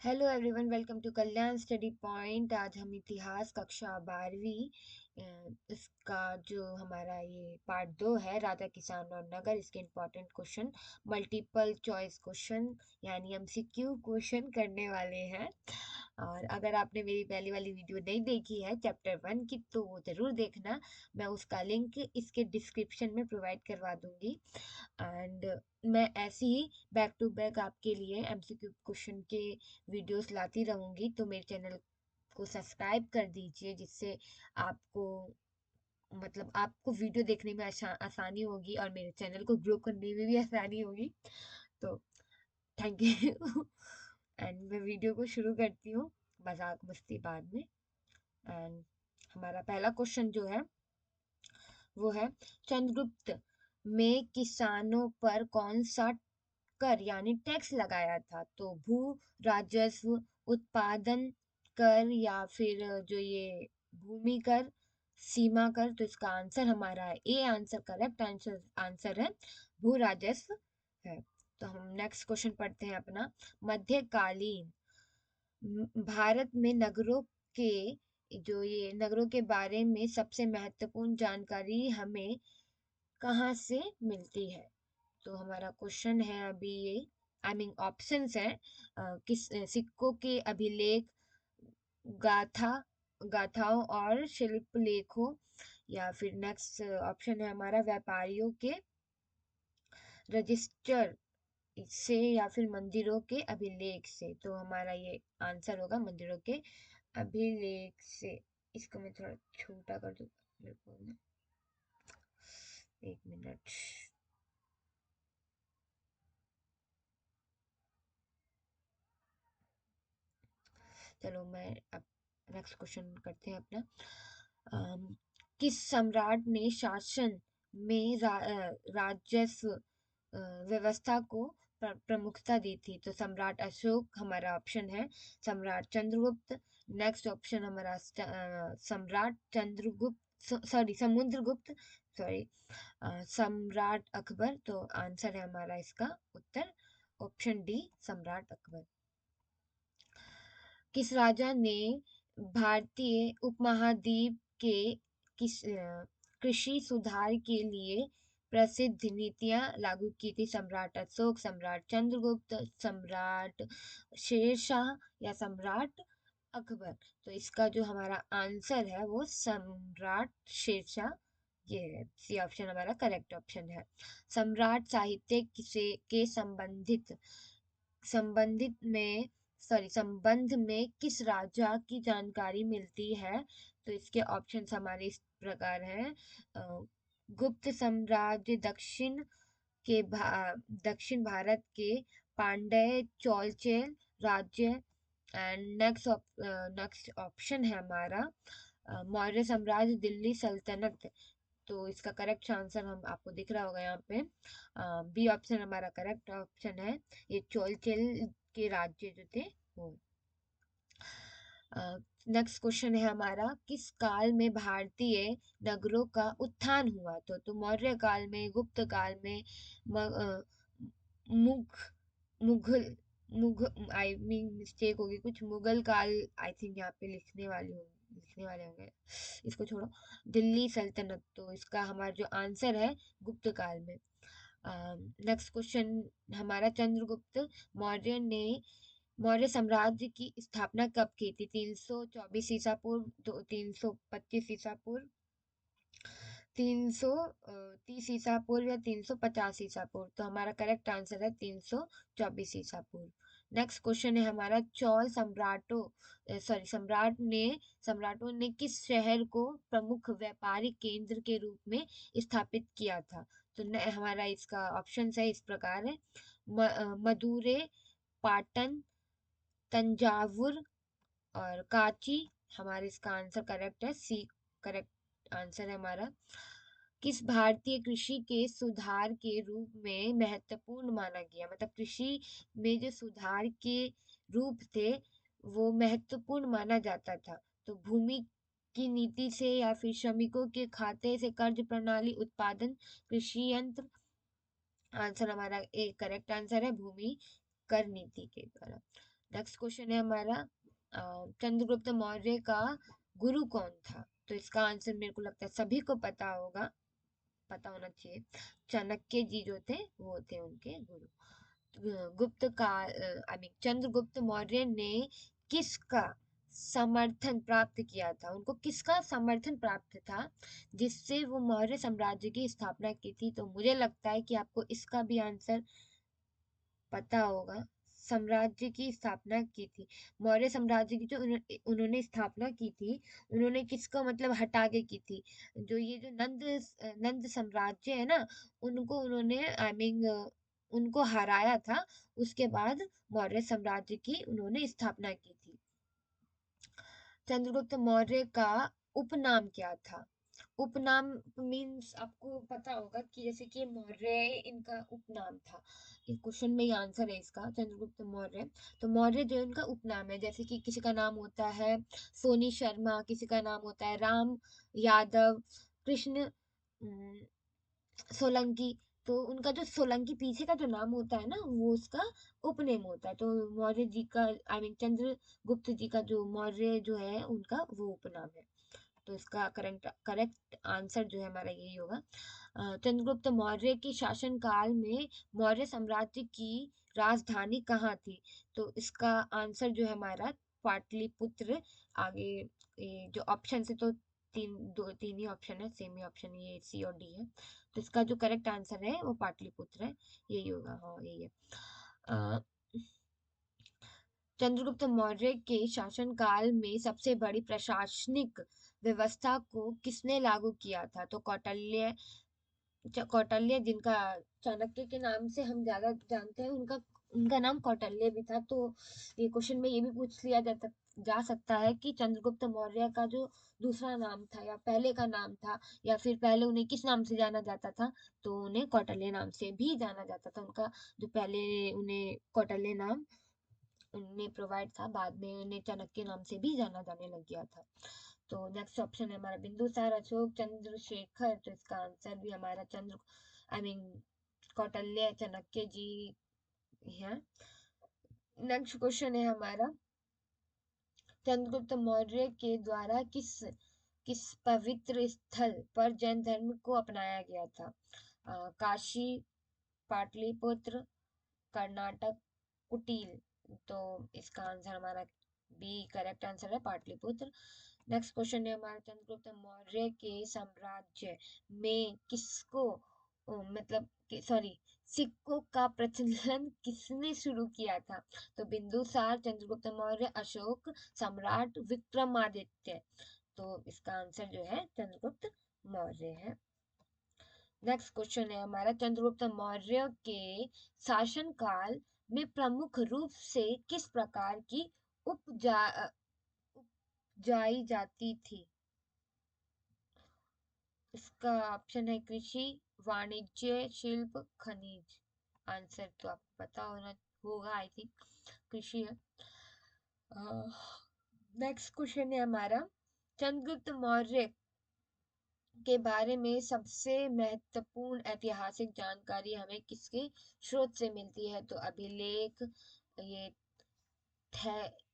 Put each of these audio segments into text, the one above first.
Hello everyone, welcome to Kalyan Study Point. आज हम इतिहास कक्षा 12वीं इसका जो हमारा ये पार्ट 2 है, राजा किसान और नगर, इसके important question, multiple choice question यानी एमसीक्यू क्वेश्चन करने वाले हैं। और अगर आपने मेरी पहली वाली वीडियो नहीं देखी है चैप्टर 1 की, तो वो ज़रूर देखना। मैं उसका लिंक इसके डिस्क्रिप्शन में प्रोवाइड करवा दूंगी। एंड मैं ऐसे ही बैक टू बैक आपके लिए एमसीक्यू क्वेश्चन के वीडियोस लाती रहूंगी, तो मेरे चैनल को सब्सक्राइब कर दीजिए, जिससे आपको आपको वीडियो देखने में आसानी होगी और मेरे चैनल को ग्रो करने में भी आसानी होगी। तो थैंक यू। एंड मैं वीडियो को शुरू करती हूँ, मजाक मस्ती बाद में। एंड हमारा पहला क्वेश्चन जो है वो है, चंद्रगुप्त में किसानों पर कौन सा कर यानी टैक्स लगाया था? तो भू राजस्व, उत्पादन कर, या फिर जो ये भूमि कर, सीमा कर। तो इसका आंसर हमारा है A answer, correct answer answer है भू राजस्व है। तो हम नेक्स्ट क्वेश्चन पढ़ते हैं अपना। मध्यकालीन भारत में नगरों के जो ये नगरों के बारे में सबसे महत्वपूर्ण जानकारी हमें कहाँ से मिलती है? तो हमारा क्वेश्चन है अभी ये, आई मीन ऑप्शंस है, किस सिक्कों के अभिलेख, गाथा गाथाओं और शिल्पलेखों, या फिर नेक्स्ट ऑप्शन है हमारा व्यापारियों के रजिस्टर से, या फिर मंदिरों के अभिलेख से। तो हमारा ये आंसर होगा मंदिरों के अभिलेख से। इसको मैं थोड़ा छोटा कर दूँ, मेरे को ना, एक मिनट। चलो मैं अब नेक्स्ट क्वेश्चन करते हैं अपना। अम, किस सम्राट ने शासन में राजस्व व्यवस्था को प्रमुखता दी थी? तो सम्राट अशोक हमारा ऑप्शन है, सम्राट चंद्रगुप्त, नेक्स्ट ऑप्शन हमारा सम्राट चंद्रगुप्त, सॉरी समुद्रगुप्त, सॉरी सम्राट अकबर। तो आंसर है हमारा इसका उत्तर ऑप्शन डी, सम्राट अकबर। किस राजा ने भारतीय उपमहाद्वीप के कृषि सुधार के लिए प्रसिद्ध नीतियां लागू की थी? सम्राट अशोक, सम्राट चंद्रगुप्त, सम्राट शेरशाह, या सम्राट अकबर। तो इसका जो हमारा आंसर है वो सम्राट शेरशाह, ये है सी ऑप्शन हमारा करेक्ट ऑप्शन है। सम्राट साहित्य किसे के संबंधित में सॉरी संबंध में किस राजा की जानकारी मिलती है? तो इसके ऑप्शंस हमारे इस प्रकार हैं। गुप्त साम्राज्य, दक्षिण भारत के पांड्य चौलचेल राज्य, एंड नेक्स्ट ऑप्शन है हमारा मौर्य साम्राज्य, दिल्ली सल्तनत। तो इसका करेक्ट आंसर हम आपको दिख रहा होगा यहाँ पे, बी ऑप्शन हमारा करेक्ट ऑप्शन है। ये चोलचेल के राज्य जो थे वो। नेक्स्ट क्वेश्चन है हमारा, किस काल में भारतीय नगरों का उत्थान हुआ? तो मौर्य काल में, गुप्त काल में, म, अ, मुघ मुघल मुघ आई मीन मिस्टेक होगी कुछ, मुगल काल आई थिंक यहाँ पे लिखने वाले होंगे, इसको छोड़ो, दिल्ली सल्तनत। तो इसका हमारा जो आंसर है गुप्त काल में। नेक्स्ट क्वेश्चन हमारा, चंद्रगुप्त मौर्य ने मौर्य साम्राज्य की स्थापना कब की थी? 324 ईसा पूर्व, 325 ईसा पूर्व, 330 ईसा पूर्व, या 350 ईसा पूर्व। तो हमारा करेक्ट आंसर है 324 ईसा पूर्व। नेक्स्ट क्वेश्चन है हमारा, चौल सम्राटों ने किस शहर को प्रमुख व्यापारिक केंद्र के रूप में स्थापित किया था? तो हमारा इसका ऑप्शन है इस प्रकार है, मदुरै, पाटन, तंजावुर, और कांची। हमारे इसका आंसर करेक्ट है सी, करेक्ट आंसर है हमारा। किस भारतीय कृषि के सुधार के रूप में महत्वपूर्ण माना गया? मतलब कृषि में जो सुधार के रूप थे वो महत्वपूर्ण माना जाता था। तो भूमि की नीति से, या फिर श्रमिकों के खाते से, कर्ज प्रणाली, उत्पादन, कृषि यंत्र। आंसर हमारा एक करेक्ट आंसर है भूमि कर नीति के द्वारा। नेक्स्ट क्वेश्चन है हमारा, चंद्रगुप्त मौर्य का गुरु कौन था? तो इसका आंसर मेरे को लगता है सभी को पता होगा, पता होना चाहिए। चाणक्य जी जो थे वो थे उनके गुरु। गुप्त काल आई मीन चंद्रगुप्त मौर्य ने किसका समर्थन प्राप्त किया था? उनको किसका समर्थन प्राप्त था जिससे वो मौर्य साम्राज्य की स्थापना की थी? तो मुझे लगता है कि आपको इसका भी आंसर पता होगा। साम्राज्य की स्थापना की थी, मौर्य साम्राज्य की जो उन्होंने स्थापना की थी, उन्होंने किसको मतलब हटा के की थी? जो ये जो नंद साम्राज्य है ना, उनको उन्होंने आई मीन उनको हराया था। उसके बाद मौर्य साम्राज्य की उन्होंने स्थापना की थी। चंद्रगुप्त मौर्य का उपनाम क्या था? उपनाम मीन्स आपको पता होगा कि जैसे कि मौर्य इनका उपनाम था। इस क्वेश्चन में ही आंसर है इसका, चंद्रगुप्त मौर्य। तो मौर्य जो इनका उपनाम है, जैसे कि किसी का नाम होता है सोनी शर्मा, किसी का नाम होता है राम यादव, कृष्ण सोलंकी। तो उनका जो सोलंकी पीछे का जो नाम होता है ना, वो उसका उपनेम होता है। तो मौर्य जी का आई मीन चंद्रगुप्त जी का जो मौर्य जो है उनका वो उपनाम है। तो इसका करेक्ट आंसर जो है हमारा यही होगा। चंद्रगुप्त मौर्य के शासन काल में मौर्य साम्राज्य की राजधानी कहाँ थी? तो इसका आंसर जो है हमारा पाटलिपुत्र। आगे ये जो ऑप्शन है तो तीन ही ऑप्शन है, सेम ही ऑप्शन, ये सी और डी है। तो इसका जो करेक्ट आंसर है वो पाटलिपुत्र है, यही होगा। हाँ यही है। अ, चंद्रगुप्त मौर्य के शासनकाल में सबसे बड़ी प्रशासनिक व्यवस्था को किसने लागू किया था? तो कौटिल्य जिनका चाणक्य के नाम से हम ज्यादा जानते हैं, उनका उनका नाम कौटिल्य भी था। तो ये क्वेश्चन में ये भी पूछ लिया जा सकता है कि चंद्रगुप्त मौर्य का जो दूसरा नाम था या पहले का नाम था, या फिर पहले उन्हें किस नाम से जाना जाता था? तो उन्हें कौटिल्य नाम से भी जाना जाता था। उनका जो पहले उन्हें कौटिल्य नाम उन्हें प्रोवाइड था, बाद में उन्हें चाणक्य नाम से भी जाना जाने लग गया था। तो नेक्स्ट ऑप्शन है हमारा बिंदुसार अशोक चंद्रशेखर। तो इसका आंसर भी हमारा चंद्र आई मीन कौटिल्य चाणक्य जी है। नेक्स्ट क्वेश्चन है हमारा, चंद्रगुप्त मौर्य के द्वारा किस किस पवित्र स्थल पर जैन धर्म को अपनाया गया था? काशी, पाटलिपुत्र, कर्नाटक, कुटिल। तो इसका आंसर हमारा बी करेक्ट आंसर है, पाटलिपुत्र। नेक्स्ट क्वेश्चन है हमारा, चंद्रगुप्त मौर्य के साम्राज्य में किसको मतलब सॉरी सिक्कों का प्रचलन किसने शुरू किया था? तो बिंदुसार, चंद्रगुप्त मौर्य, अशोक, सम्राट विक्रमादित्य। तो इसका आंसर जो है चंद्रगुप्त मौर्य है। नेक्स्ट क्वेश्चन है हमारा, चंद्रगुप्त मौर्य के शासनकाल में प्रमुख रूप से किस प्रकार की उपजाई जाती थी? इसका ऑप्शन है कृषि, वाणिज्य, शिल्प, खनिज। आंसर तो आपको पता होगा आई थिंक, कृषि है। नेक्स्ट क्वेश्चन है हमारा, चंद्रगुप्त मौर्य के बारे में सबसे महत्वपूर्ण ऐतिहासिक जानकारी हमें किसके स्रोत से मिलती है? तो अभिलेख, ये थे,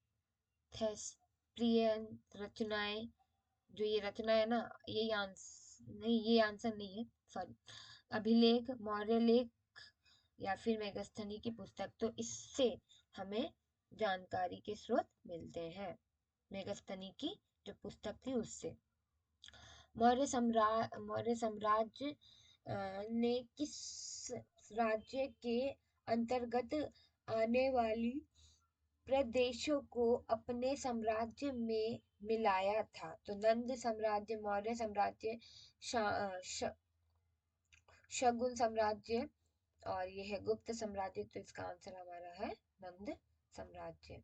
थेस्प्रियन रचनाएं, जो ये रचना है ना, यही आंसर नहीं, ये आंसर नहीं है, सॉरी। अभिलेख, मौर्य लेख, या फिर मेगस्थनी की पुस्तक। तो इससे हमें जानकारी के स्रोत मिलते हैं, मेगस्थनी की जो पुस्तक थी उससे। मौर्य साम्राज्य ने किस राज्य के अंतर्गत आने वाली प्रदेशों को अपने साम्राज्य में मिलाया था? तो नंद साम्राज्य, मौर्य साम्राज्य, शगुन साम्राज्य, और ये है गुप्त साम्राज्य। तो इसका आंसर हमारा है नंद साम्राज्य।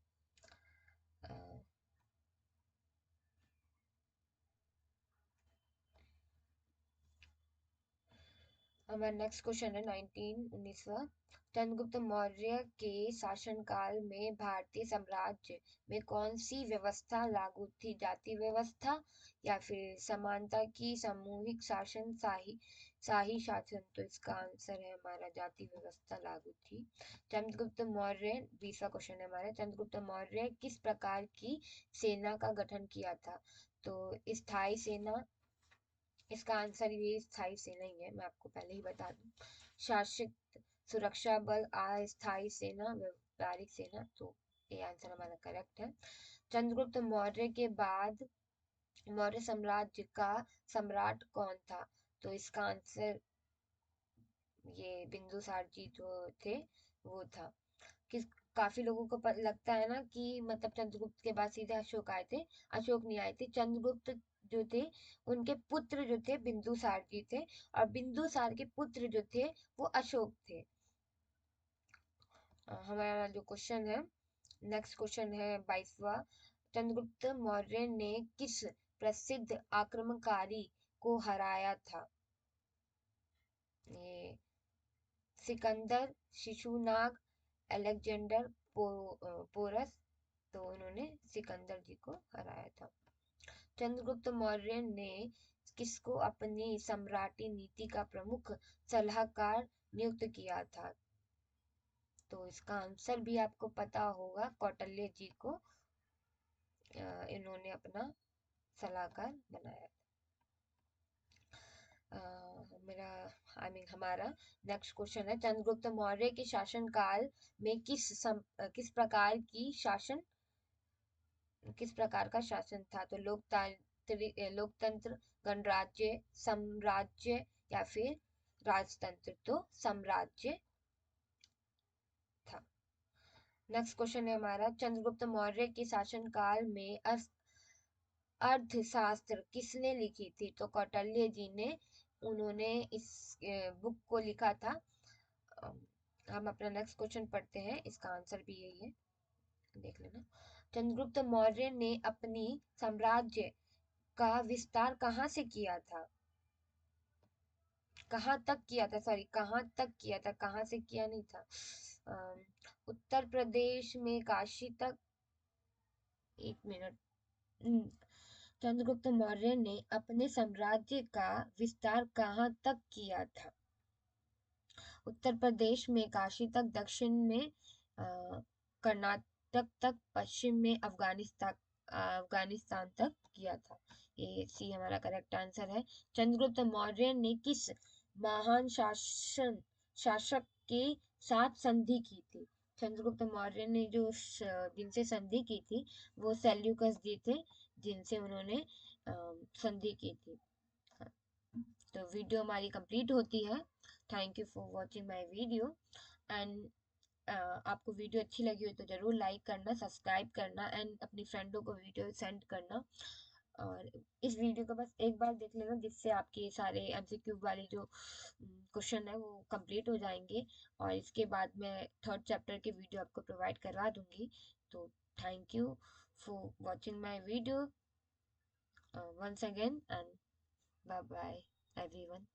हमारा नेक्स्ट क्वेश्चन है 19 चंद्रगुप्त मौर्य के शासनकाल में भारतीय साम्राज्य में कौन सी व्यवस्था लागू थी? जाति व्यवस्था, या फिर समानता की, सामूहिक शासन, शाही शाही शासन, तो इसका आंसर है हमारा जाति व्यवस्था लागू थी। चंद्रगुप्त मौर्य, 20वां क्वेश्चन है हमारा, चंद्रगुप्त मौर्य किस प्रकार की सेना का गठन किया था? तो स्थायी सेना, इसका आंसर ये स्थायी सेना ही है, मैं आपको पहले ही बता दूं। शासित सुरक्षा बल, अस्थायी सेना, व्यापारिक सेना, तो ये आंसर हमारा करेक्ट है। चंद्रगुप्त मौर्य के बाद मौर्य साम्राज्य का सम्राट कौन था? तो इसका आंसर ये बिंदुसार जी जो थे वो था। किस काफी लोगों को लगता है ना कि मतलब चंद्रगुप्त के बाद सीधे अशोक आए थे। अशोक नहीं आए थे, चंद्रगुप्त जो थे उनके पुत्र जो थे बिंदुसार जी थे, और बिंदुसार के पुत्र जो थे वो अशोक थे। हमारा जो क्वेश्चन है, नेक्स्ट क्वेश्चन है 22वां, चंद्रगुप्त मौर्य ने किस प्रसिद्ध आक्रमणकारी को हराया था? ये सिकंदर, शिशुनाग, अलेक्जेंडर पोरस, तो उन्होंने सिकंदर जी को हराया था। चंद्रगुप्त मौर्य ने किसको अपनी सम्राटी नीति का प्रमुख सलाहकार नियुक्त किया था? तो इसका आंसर भी आपको पता होगा, कौटिल्य जी को इन्होंने अपना सलाहकार बनाया था। मेरा हमारा नेक्स्ट क्वेश्चन है, चंद्रगुप्त मौर्य के शासनकाल में किस प्रकार की शासन किस प्रकार का शासन था? तो लोकतंत्र, गणराज्य, साम्राज्य, या फिर राजतंत्र? तो साम्राज्य था। नेक्स्ट क्वेश्चन है हमारा, चंद्रगुप्त मौर्य के शासनकाल में अर्थशास्त्र किसने लिखी थी? तो कौटिल्य जी ने, उन्होंने इस बुक को लिखा था। अम, हम अपना नेक्स्ट क्वेश्चन पढ़ते हैं, इसका आंसर भी यही है, देख लेना। चंद्रगुप्त मौर्य ने अपनी साम्राज्य का विस्तार कहाँ से किया था? कहाँ तक किया था, सॉरी, कहाँ तक किया था, कहाँ से किया नहीं था। अम, उत्तर प्रदेश में काशी तक, एक मिनट। चंद्रगुप्त मौर्य ने अपने साम्राज्य का विस्तार कहाँ तक किया था? उत्तर प्रदेश में काशी तक, दक्षिण में कर्नाटक तक, पश्चिम में अफगानिस्तान तक किया था। ये सी हमारा करेक्ट आंसर है। चंद्रगुप्त मौर्य ने किस महान शासक के साथ संधि की थी? चंद्रगुप्त मौर्य ने जिनसे संधि की थी वो सेल्यूकस जी थे, जिनसे उन्होंने संधि की थी। तो वीडियो हमारी कंप्लीट होती है। Thank you for watching my video, and आपको वीडियो अच्छी लगी हो तो ज़रूर लाइक करना, सब्सक्राइब करना, एंड अपनी फ्रेंडों को वीडियो सेंड करना। और इस वीडियो को बस एक बार देख लेना, जिससे आपके सारे एमसीक्यू वाले जो क्वेश्चन है वो कंप्लीट हो जाएंगे, और इसके बाद मैं थर्ड चैप्टर की वीडियो आपको प्रोवाइड करवा दूंगी। तो thank you for watching my video once again, and bye bye everyone.